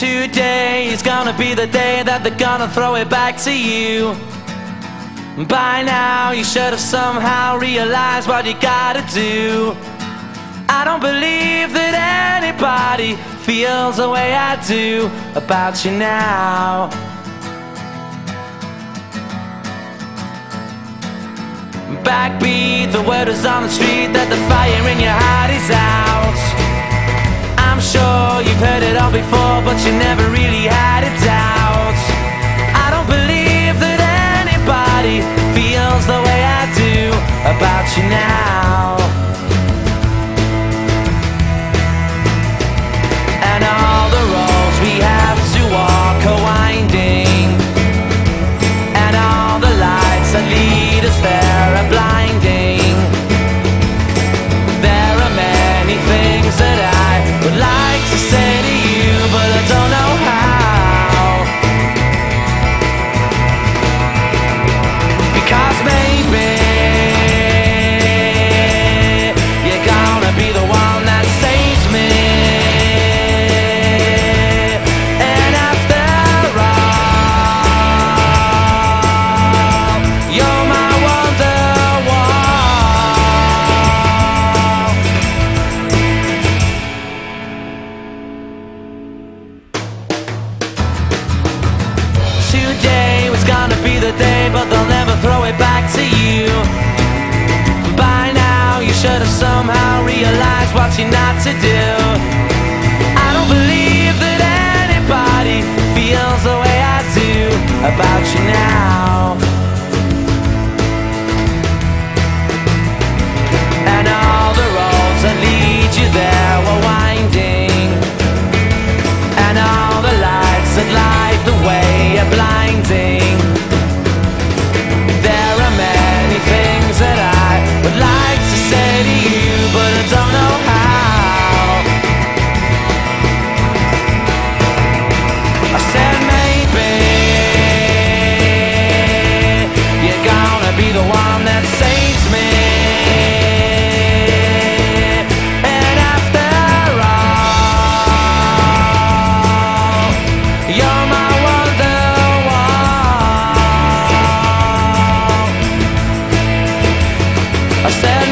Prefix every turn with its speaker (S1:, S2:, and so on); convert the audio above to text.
S1: Today is gonna be the day that they're gonna throw it back to you. By now you should have somehow realized what you gotta do. I don't believe that anybody feels the way I do about you now. Backbeat, the word is on the street that the fire in your heart is out. I'm sure you've heard it all before, but you never really had a doubt. I don't believe that anybody feels the way I do about you now. And all the roads we have to walk are winding, and all the lights that lead us there are blinding. There are many things that I would like to say to you, but I don't know how. Because maybe you're gonna be the one that saves me. And after all, you're my Wonderwall. Today was gonna be the day, but they'll never throw it back to you. By now you should have somehow realized what you're not to do. I don't believe that anybody feels the way I do about you now. And all the roads that lead you there were winding, and all the lights that light the way are blinding. There are many things that I would like to say to you, but I don't know how. I said maybe you're gonna be the one that saves me. And after all, you're my Wonderwall. I said